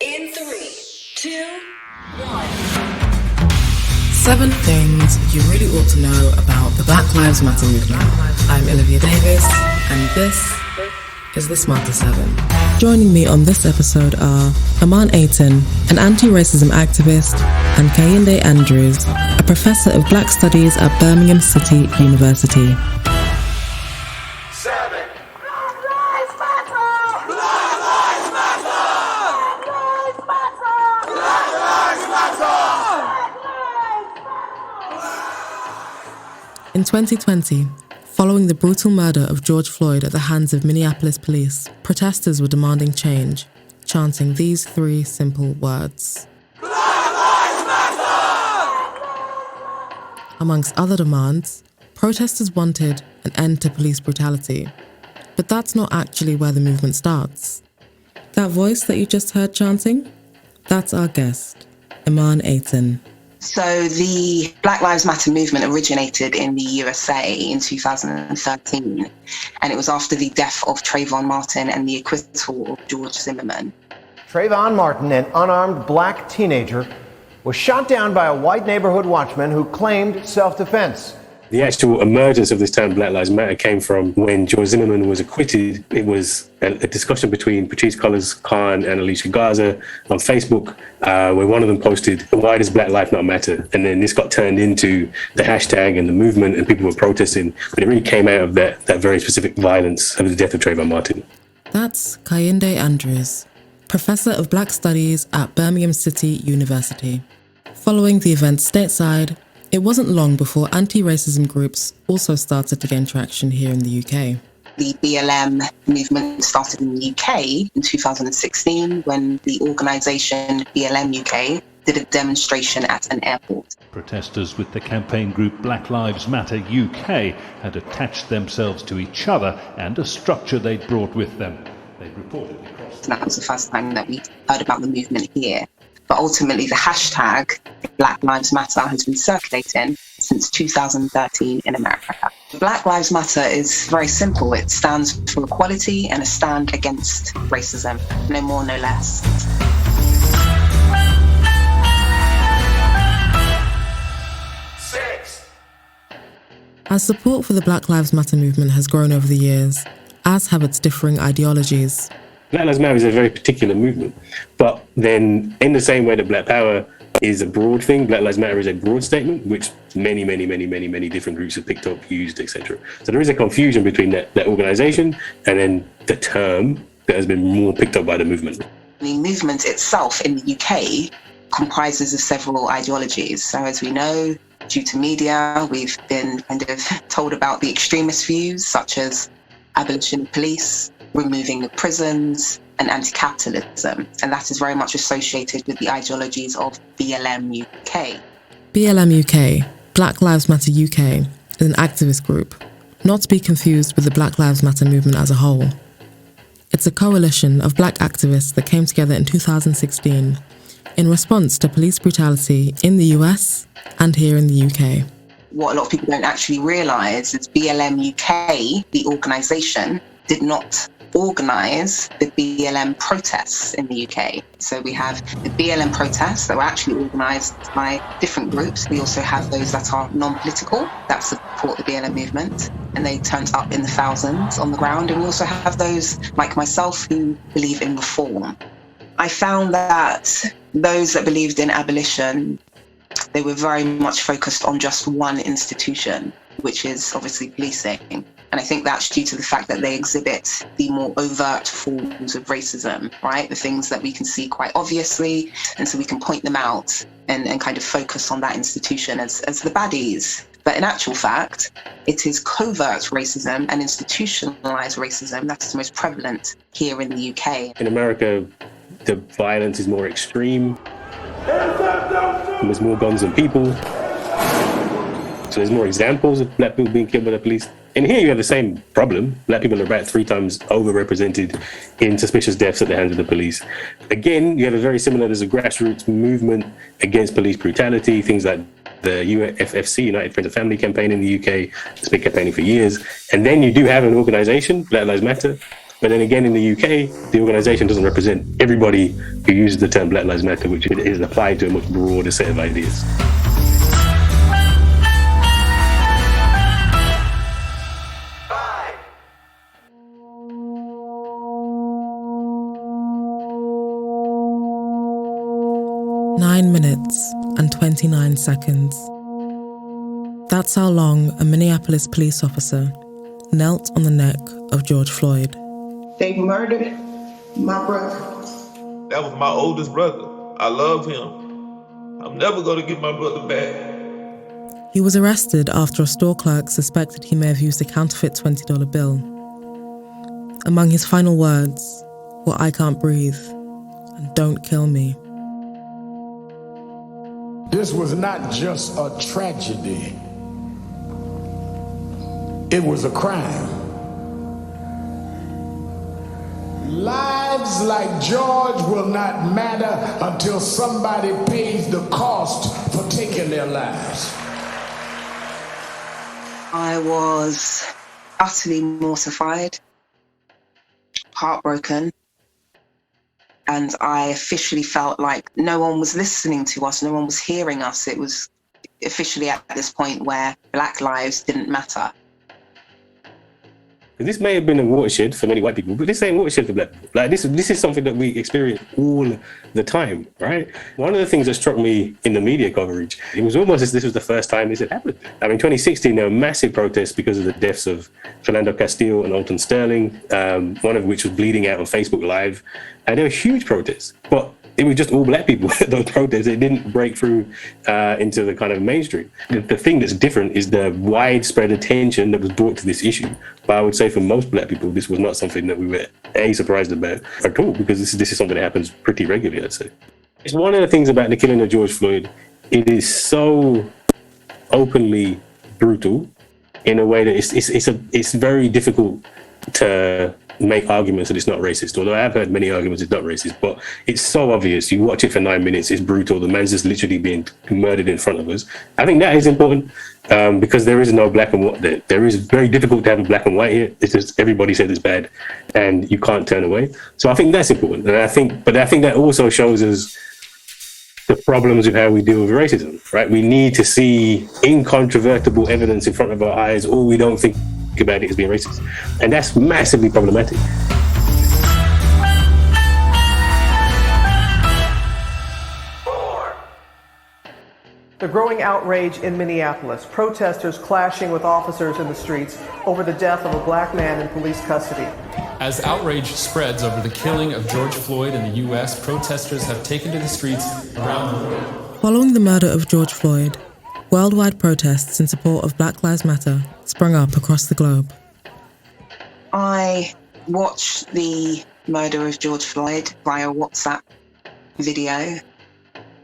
In 3, 2, 1. 7 things you really ought to know about the Black Lives Matter movement. I'm Olivia Davis, and this is the Smarter 7. Joining me on this episode are Imarn Ayton, an anti-racism activist, and Kehinde Andrews, a professor of Black Studies at Birmingham City University. In 2020, following the brutal murder of George Floyd at the hands of Minneapolis police, protesters were demanding change, chanting these 3 simple words. Black Lives Matter! Amongst other demands, protesters wanted an end to police brutality. But that's not actually where the movement starts. That voice that you just heard chanting? That's our guest, Imarn Ayton. So the Black Lives Matter movement originated in the USA in 2013, and it was after the death of Trayvon Martin and the acquittal of George Zimmerman. Trayvon Martin, an unarmed black teenager, was shot down by a white neighborhood watchman who claimed self-defense. The actual emergence of this term Black Lives Matter came from when George Zimmerman was acquitted. It was a discussion between Patrisse Cullors-Khan and Alicia Garza on Facebook, where one of them posted, "Why does Black life not matter?" And then this got turned into the hashtag and the movement, and people were protesting. But it really came out of that very specific violence of the death of Trayvon Martin. That's Kehinde Andrews, professor of Black Studies at Birmingham City University. Following the event stateside, it wasn't long before anti-racism groups also started to gain traction here in the UK. The BLM movement started in the UK in 2016 when the organisation BLM UK did a demonstration at an airport. Protesters with the campaign group Black Lives Matter UK had attached themselves to each other and a structure they'd brought with them. They reported across. That was the first time that we heard about the movement here. But ultimately, the hashtag Black Lives Matter has been circulating since 2013 in America. Black Lives Matter is very simple. It stands for equality and a stand against racism. No more, no less. As support for the Black Lives Matter movement has grown over the years, as have its differing ideologies. Black Lives Matter is a very particular movement, but then in the same way that Black Power is a broad thing, Black Lives Matter is a broad statement, which many different groups have picked up, used, etc. So there is a confusion between that organisation and then the term that has been more picked up by the movement. The movement itself in the UK comprises of several ideologies. So as we know, due to media, we've been kind of told about the extremist views, such as abolition of police, removing the prisons, and anti-capitalism. And that is very much associated with the ideologies of BLM UK. BLM UK, Black Lives Matter UK, is an activist group, not to be confused with the Black Lives Matter movement as a whole. It's a coalition of black activists that came together in 2016 in response to police brutality in the US and here in the UK. What a lot of people don't actually realise is BLM UK, the organisation, did not organise the BLM protests in the UK. So we have the BLM protests that were actually organised by different groups. We also have those that are non-political, that support the BLM movement, and they turned up in the thousands on the ground. And we also have those like myself who believe in reform. I found that those that believed in abolition, they were very much focused on just one institution, which is obviously policing. And I think that's due to the fact that they exhibit the more overt forms of racism, right? The things that we can see quite obviously. And so we can point them out and kind of focus on that institution as the baddies. But in actual fact, it is covert racism and institutionalized racism that is most prevalent here in the UK. In America, the violence is more extreme. There's more guns than people. So there's more examples of black people being killed by the police. And here you have the same problem. Black people are about 3 times overrepresented in suspicious deaths at the hands of the police. Again, you have a very similar, there's a grassroots movement against police brutality, things like the UFFC, United Friends of Family campaign in the UK. It's been campaigning for years. And then you do have an organisation, Black Lives Matter, But then again, in the UK, the organisation doesn't represent everybody who uses the term Black Lives Matter, which is applied to a much broader set of ideas. Nine minutes and 29 seconds. That's how long a Minneapolis police officer knelt on the neck of George Floyd. They murdered my brother. That was my oldest brother. I love him. I'm never going to get my brother back. He was arrested after a store clerk suspected he may have used a counterfeit $20 bill. Among his final words were, "I can't breathe, and don't kill me." This was not just a tragedy. It was a crime. Lives like George will not matter until somebody pays the cost for taking their lives. I was utterly mortified, heartbroken, and I officially felt like no one was listening to us, no one was hearing us. It was officially at this point where Black lives didn't matter. This may have been a watershed for many white people, but this ain't a watershed for Black people. Like this is something that we experience all the time, right? One of the things that struck me in the media coverage, it was almost as this was the first time this had happened. I mean, 2016, there were massive protests because of the deaths of Philando Castile and Alton Sterling, one of which was bleeding out on Facebook Live. And there were huge protests, but it was just all Black people at those protests. It didn't break through into the kind of mainstream. The thing that's different is the widespread attention that was brought to this issue. But I would say for most Black people, this was not something that we were surprised about at all, because this is something that happens pretty regularly, I'd say. It's one of the things about the killing of George Floyd. It is so openly brutal in a way that it's very difficult to make arguments that it's not racist, although I have heard many arguments it's not racist, but it's so obvious. You watch it for 9 minutes, it's brutal. The man's just literally being murdered in front of us. I think that is important because there is no black and white. There is very difficult to have a black and white here. It's just everybody says it's bad and you can't turn away. So I think that's important. And I think that also shows us the problems with how we deal with racism, right? We need to see incontrovertible evidence in front of our eyes, or we don't think about it as being racist. And that's massively problematic. The growing outrage in Minneapolis, protesters clashing with officers in the streets over the death of a black man in police custody. As outrage spreads over the killing of George Floyd in the U.S., protesters have taken to the streets around the world. Following the murder of George Floyd, worldwide protests in support of Black Lives Matter sprung up across the globe. I watched the murder of George Floyd via WhatsApp video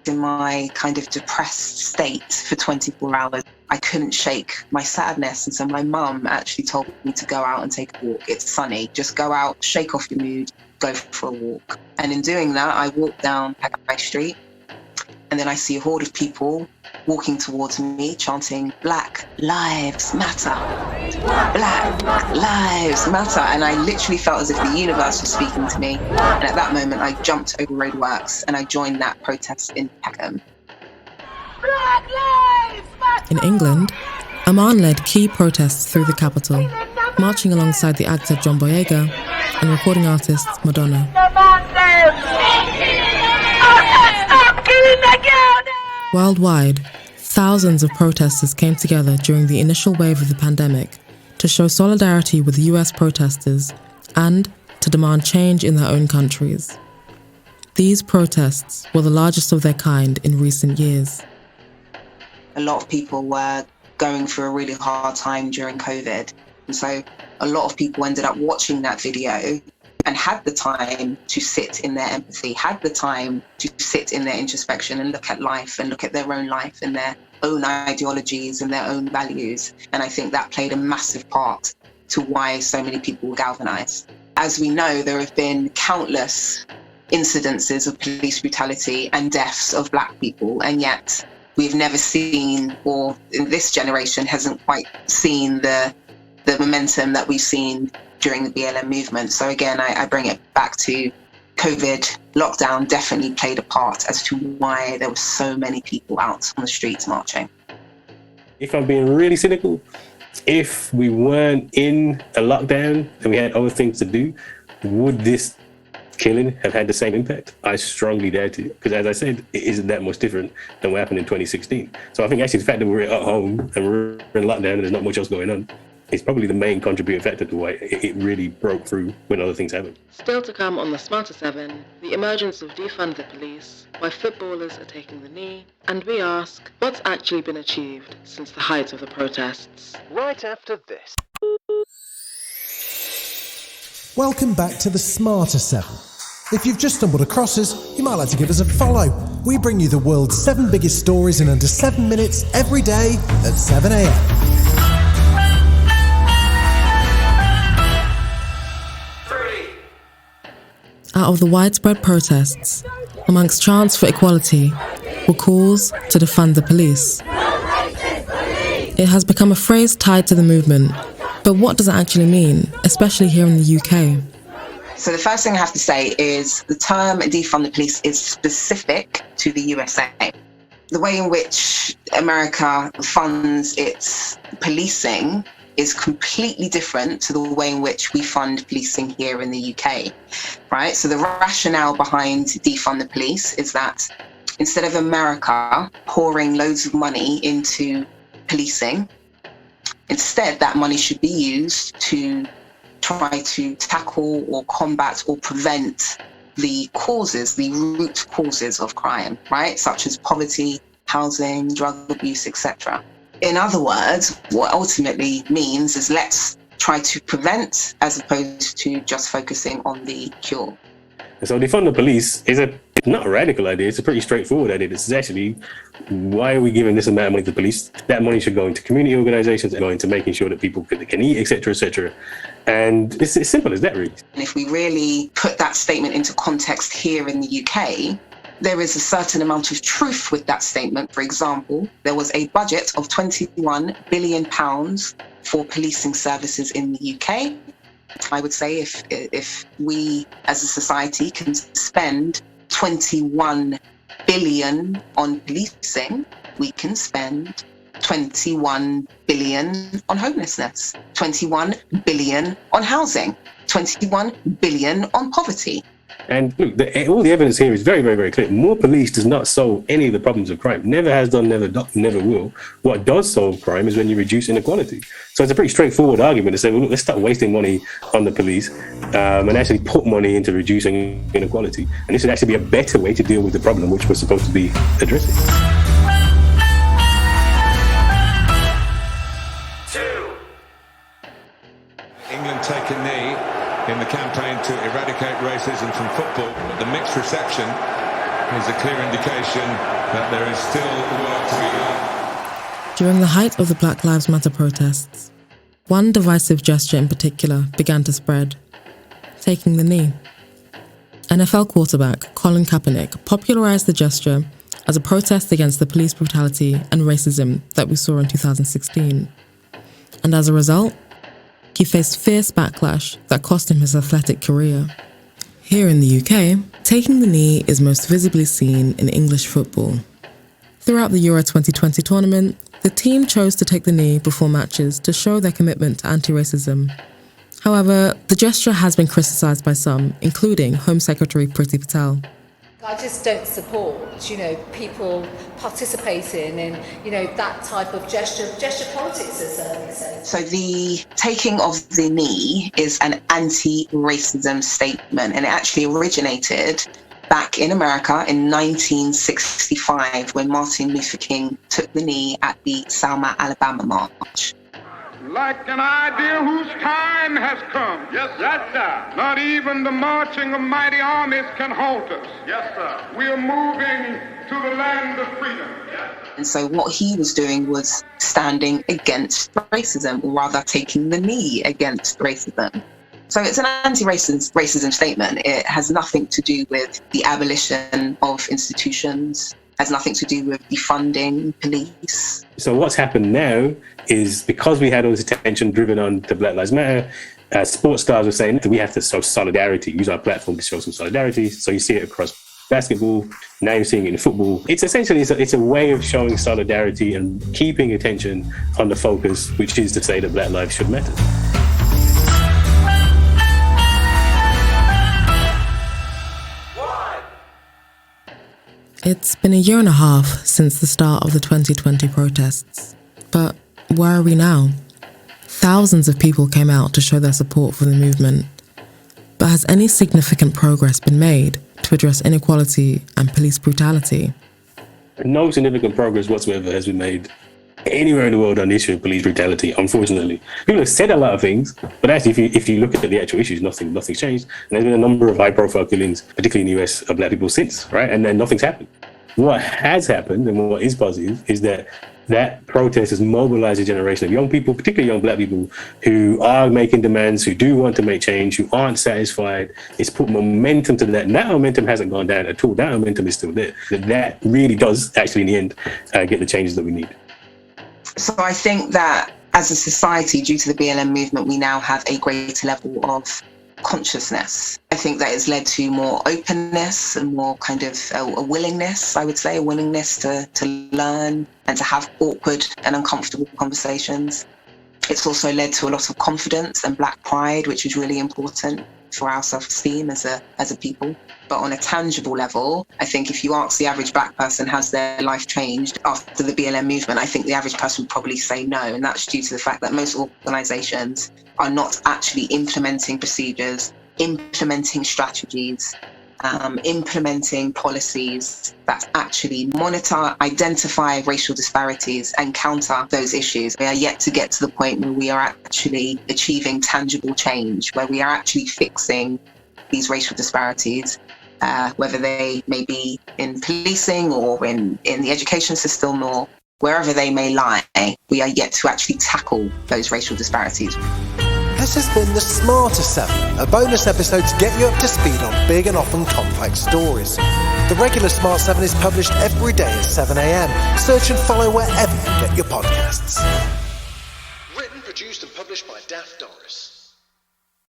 in my kind of depressed state for 24 hours. I couldn't shake my sadness, and so my mum actually told me to go out and take a walk. It's sunny, just go out, shake off your mood, go for a walk. And in doing that, I walked down High Street, and then I see a horde of people walking towards me, chanting, "Black Lives Matter, Black Lives Matter." And I literally felt as if the universe was speaking to me. And at that moment, I jumped over roadworks and I joined that protest in Peckham. In England, Imarn led key protests through the capital, marching alongside the actor John Boyega and recording artist Madonna. Worldwide, thousands of protesters came together during the initial wave of the pandemic to show solidarity with US protesters and to demand change in their own countries. These protests were the largest of their kind in recent years. A lot of people were going through a really hard time during COVID. And so a lot of people ended up watching that video and had the time to sit in their empathy, had the time to sit in their introspection and look at life and look at their own life and their own ideologies and their own values. And I think that played a massive part to why so many people were galvanized. As we know, there have been countless incidences of police brutality and deaths of Black people, and yet we've never seen, or in this generation hasn't quite seen the momentum that we've seen during the BLM movement. So again, I bring it back to COVID. Lockdown definitely played a part as to why there were so many people out on the streets marching. If I'm being really cynical, if we weren't in a lockdown and we had other things to do, would this killing have had the same impact? I strongly doubt it, because as I said, it isn't that much different than what happened in 2016. So I think actually the fact that we're at home and we're in lockdown and there's not much else going on is probably the main contributing factor to why it really broke through when other things happened. Still to come on the Smarter 7, the emergence of Defund the Police, why footballers are taking the knee, and we ask what's actually been achieved since the height of the protests. Right after this. Welcome back to the Smarter 7. If you've just stumbled across us, you might like to give us a follow. We bring you the world's 7 biggest stories in under 7 minutes every day at 7 a.m. Out of the widespread protests, amongst chants for equality, were calls to defund the police. It has become a phrase tied to the movement, but what does it actually mean, especially here in the UK? So the first thing I have to say is the term defund the police is specific to the USA. The way in which America funds its policing is completely different to the way in which we fund policing here in the UK, right? So the rationale behind defund the police is that instead of America pouring loads of money into policing, instead that money should be used to try to tackle or combat or prevent the causes, the root causes of crime, right? Such as poverty, housing, drug abuse, etc. In other words, what ultimately means is let's try to prevent as opposed to just focusing on the cure. And so defund the police is not a radical idea, it's a pretty straightforward idea. This is actually, why are we giving this amount of money to the police? That money should go into community organizations, go into making sure that people can eat, etc., etc. And it's as simple as that, really. And if we really put that statement into context here in the UK, there is a certain amount of truth with that statement. For example, there was a budget of £21 billion for policing services in the UK. I would say if we as a society can spend 21 billion on policing, we can spend 21 billion on homelessness, 21 billion on housing, 21 billion on poverty. And look, all the evidence here is very, very, very clear. More police does not solve any of the problems of crime. Never has done, never will. What does solve crime is when you reduce inequality. So it's a pretty straightforward argument to say, well, look, let's start wasting money on the police and actually put money into reducing inequality. And this would actually be a better way to deal with the problem, which we're supposed to be addressing. England take a knee in the campaign to eradicate racism from football. The mixed reception is a clear indication that there is still work to be done. During the height of the Black Lives Matter protests, one divisive gesture in particular began to spread: taking the knee. NFL quarterback Colin Kaepernick popularized the gesture as a protest against the police brutality and racism that we saw in 2016. And as a result, he faced fierce backlash that cost him his athletic career. Here in the UK, taking the knee is most visibly seen in English football. Throughout the Euro 2020 tournament, the team chose to take the knee before matches to show their commitment to anti-racism. However, the gesture has been criticised by some, including Home Secretary Priti Patel. I just don't support, people participating in, that type of gesture politics to a certain extent. So the taking of the knee is an anti-racism statement, and it actually originated back in America in 1965 when Martin Luther King took the knee at the Selma, Alabama march. Like an idea whose time has come. Yes, sir. Not even the marching of mighty armies can halt us. Yes, sir. We are moving to the land of freedom. Yes. And so what he was doing was standing against racism, or rather taking the knee against racism. So it's an anti-racism statement. It has nothing to do with the abolition of institutions, has nothing to do with defunding police. So what's happened now is, because we had all this attention driven on to Black Lives Matter, sports stars were saying that we have to show solidarity, use our platform to show some solidarity. So you see it across basketball, now you're seeing it in football. It's essentially, it's a way of showing solidarity and keeping attention on the focus, which is to say that Black lives should matter. It's been a year and a half since the start of the 2020 protests. But where are we now? Thousands of people came out to show their support for the movement. But has any significant progress been made to address inequality and police brutality? No significant progress whatsoever has been made anywhere in the world on the issue of police brutality, unfortunately. People have said a lot of things, but actually, if you look at the actual issues, nothing's changed. And there's been a number of high-profile killings, particularly in the US, of Black people since, right? And then nothing's happened. What has happened, and what is positive, is that protest has mobilized a generation of young people, particularly young Black people, who are making demands, who do want to make change, who aren't satisfied. It's put momentum to that. And that momentum hasn't gone down at all. That momentum is still there. That really does actually, in the end, get the changes that we need. So I think that as a society, due to the BLM movement, we now have a greater level of consciousness. I think that has led to more openness and more kind of a willingness, I would say, a willingness to learn and to have awkward and uncomfortable conversations. It's also led to a lot of confidence and Black pride, which is really important for our self-esteem as a people. But on a tangible level, I think if you ask the average Black person, has their life changed after the BLM movement, I think the average person would probably say no. And that's due to the fact that most organisations are not actually implementing procedures, implementing strategies, implementing policies that actually monitor, identify racial disparities and counter those issues. We are yet to get to the point where we are actually achieving tangible change, where we are actually fixing these racial disparities, whether they may be in policing or in the education system or wherever they may lie. We are yet to actually tackle those racial disparities. This has been The Smarter 7, a bonus episode to get you up to speed on big and often complex stories. The regular Smart 7 is published every day at 7 a.m. Search and follow wherever you get your podcasts. Written, produced and published by Daft Doris.